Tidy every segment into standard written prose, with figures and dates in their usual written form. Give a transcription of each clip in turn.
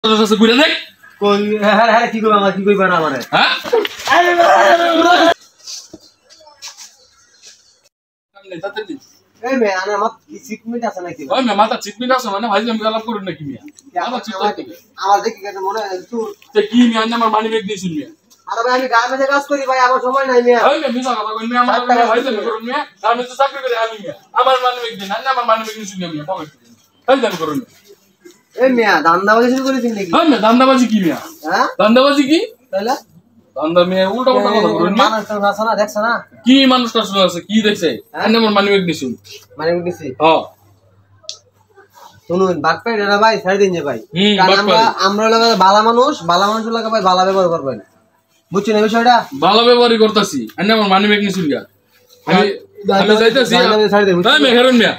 ঘুরে দেখ কই হ্যাঁ হ্যাঁ কি কইবা আমার কি কইবা না আমারে হ্যাঁ এই মে আনা মত সিকমিট আছে নাকি ওই মে মাথা চিকমিট আছে মানে ভাই আমি গলাপ করুন নাকি মিয়া আমার চিন্তা থেকে আমার দেখি কেন মনে হয় তুই তে কি মিয়া আমার মানি ব্যাগ দিয়ে শুন মিয়া আরে ভাই আমি গার্মেন্টে কাজ করি ভাই আমার সময় নাই মিয়া ওই মে মিছা কথা কই মিয়া আমার ভাই আমি করুন মিয়া আমি তো চাকরি করি আমি মিয়া আমার মানি ব্যাগ দিন না আমার মানি ব্যাগ দিয়ে শুন মিয়া পকেট এই দাম করুন এই মিয়া দান্দাবাজি শুরু করেছিস নাকি ওই মে দান্দাবাজি কি মিয়া হ্যাঁ দান্দাবাজি কি তাহলে দান্দা মিয়া উল্টা উল্টা কথা করুন মানুষ তো আছে না দেখছ না কি মানুষটা শুনে আছে কি দেখছে আমার মানি ব্যাগ দিয়ে শুন মানে উঠেছি হ্যাঁ শুনুন বাট পাই না ভাই ছাড় দিন যে ভাই কারণ আমরা লাগা বালা মানুষ লাগা ভাই বালা ব্যবহার করবেন বুঝছেন এই বিষয়টা ভালো ব্যবহারই করতেছি আমার মানি ব্যাগ নিয়ে শুন আমি যাইতাছি হ্যাঁ মে হেরুন মিয়া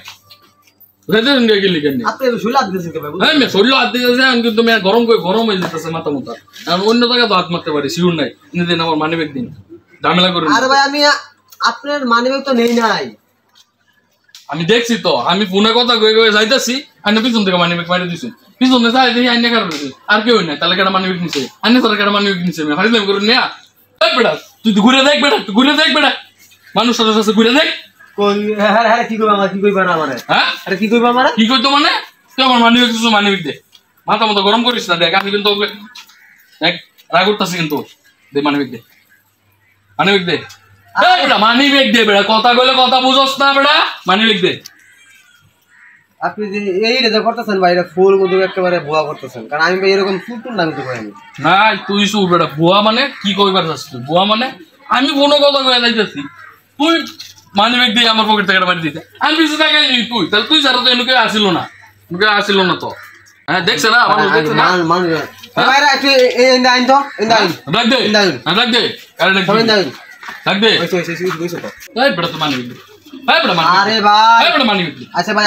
যাইতাছেন কে গেলি কেন আপনি শুলা দিতেছেন কে ভাই হ্যাঁ মে শরীর হাত দিতেছে আমি কিন্তু মে গরম হয়ে যেতেছে মাথা মুতা আমি অন্য জায়গায় তো হাত মারতে পারি শিউর নাই দিন আমার মানি ব্যাগ দিন ঝামেলা করুন আরে ভাই আমি আপনার মানি ব্যাগ তো নেই নাই আমি দেখছি তো আমি ফোনে কথা কয়ে যাইতাছি আমি পিছন থেকে মানি ব্যাগ মারি দিছি পিছনে যাই দেখি আইনে কারণ আর কেউ নাই তাহলে কেটা মানি ব্যাগ নিছে আইনে তাহলে কেটা মানি ব্যাগ নিছে আমি ফাইলাম করুন মিয়া এই বেটা তুই ঘুরে দেখ বেটা মানুষ সাথে ঘুরে দেখ কই হ্যাঁ হ্যাঁ কি কইবা আমার কি কইবা না আমারে হ্যাঁ আরে কি কইবা আমারে কি কইতো মানে তুই আমার মানি ব্যাগ দে মাথা মতো গরম করিস না দেখ আমি কিন্তু দেখ রাগ করতেছি কিন্তু দে মানি ব্যাগ দে মানি ব্যাগ দে বেটা কথা কইলে কথা বুঝস না বেটা মানি ব্যাগ দে আপনি যে এই রে করতেছেন ভাই এটা ফুল মধ্যে একেবারে ভুয়া করতেছেন কারণ আমি ভাই এরকম ফুল না করতে পারি না তুই শুন বেটা ভুয়া মানে কি কইবার চাস তুই ভুয়া মানে আমি কোনো কথা কইয়া যাইতেছি তুই মানি ব্যাগ দিয়ে আমার পকেট থেকে মারি দিতে আমি কিছু টাকা নিই তুই তুই ছাড়া তো এনুকে আসিল না তো হ্যাঁ দেখছে না মানুষ দেখছে না ভাইরা একটু ইন্দা আইন তো ইন্দা আইন রাখ দে রাখ দে আরে রাখ দে ওই তো এই বেটা তো মানি ব্যাগ আরে ভাই এই বেটা মানি ব্যাগ আচ্ছা ভাই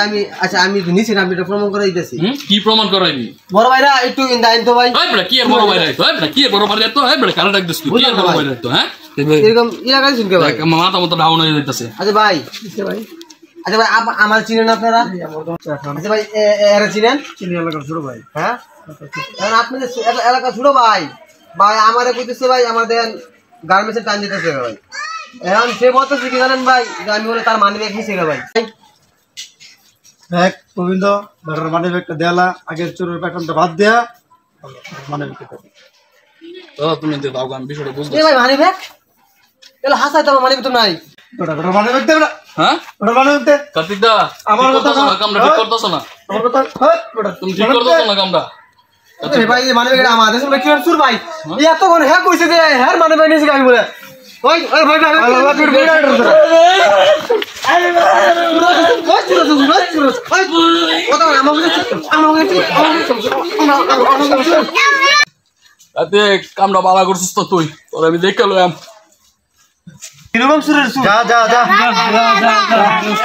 আমি নিছি না আমি এটা প্রমাণ করে দিতেছি কি প্রমাণ করাইবি বড় ভাইরা একটু ইন্দা আইন তো ভাই এই বেটা কি আর বড় ভাই রাইতো এই বেটা কি আর বড় ভাই রাইতো এই বেটা কারা ডাক দিস তুই কি আর বড় ভাই রাইতো হ্যাঁ এরকম ইয়া গাইছ কে ভাই মাথা মতো ডাউন হয়ে যাইতাছে আচ্ছা ভাই আমার চিনেন আপনারা আচ্ছা ভাই এরা চিনেন এলাকার ছোট ভাই হ্যাঁ এখন আপনি যে এলাকার ছোট ভাই আমারে কইতেছে ভাই আমাদের গার্মেন্টসের টাইম দিতেছে ভাই এখন সে বলতেছে কি জানেন ভাই যে আমি বলে তার মানি ব্যাগ নিছে ভাই দেখ গোবিন্দ বেটার মানি ব্যাগটা দেলা আগের চোরের প্যাটার্নটা বাদ দেয়া মানি ব্যাগটা তো তুমি তো দাও আমি বিষয়টা বুঝতে ভাই মানি ব্যাগ এলা হাসাই তো মানি ব্যাগ তো নাই বেটা মানি ব্যাগ দে বেটা হ্যাঁ বেটা মানি ব্যাগ দে কার্তিক দা আমার কথা না কামটা ঠিক করতেছ না আমার কথা হট বেটা তুমি ঠিক করতেছ না কামটা এই ভাই মানি ব্যাগ আমার দেশে কি সুর ভাই এত কোন হ্যাঁ কইছে যে হ্যাঁ মানি ব্যাগ নিছে আমি বলে ওই ওই ভাই ভাই আল্লাহ ফির বুড়া আরে আতে কামটা বালা করছিস তো তুই তোর আমি দেখে লইলাম কিরকম সুরের সুর যা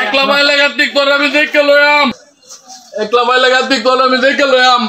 একলা ভাই লাগাতিক তোর আমি দেখে লইলাম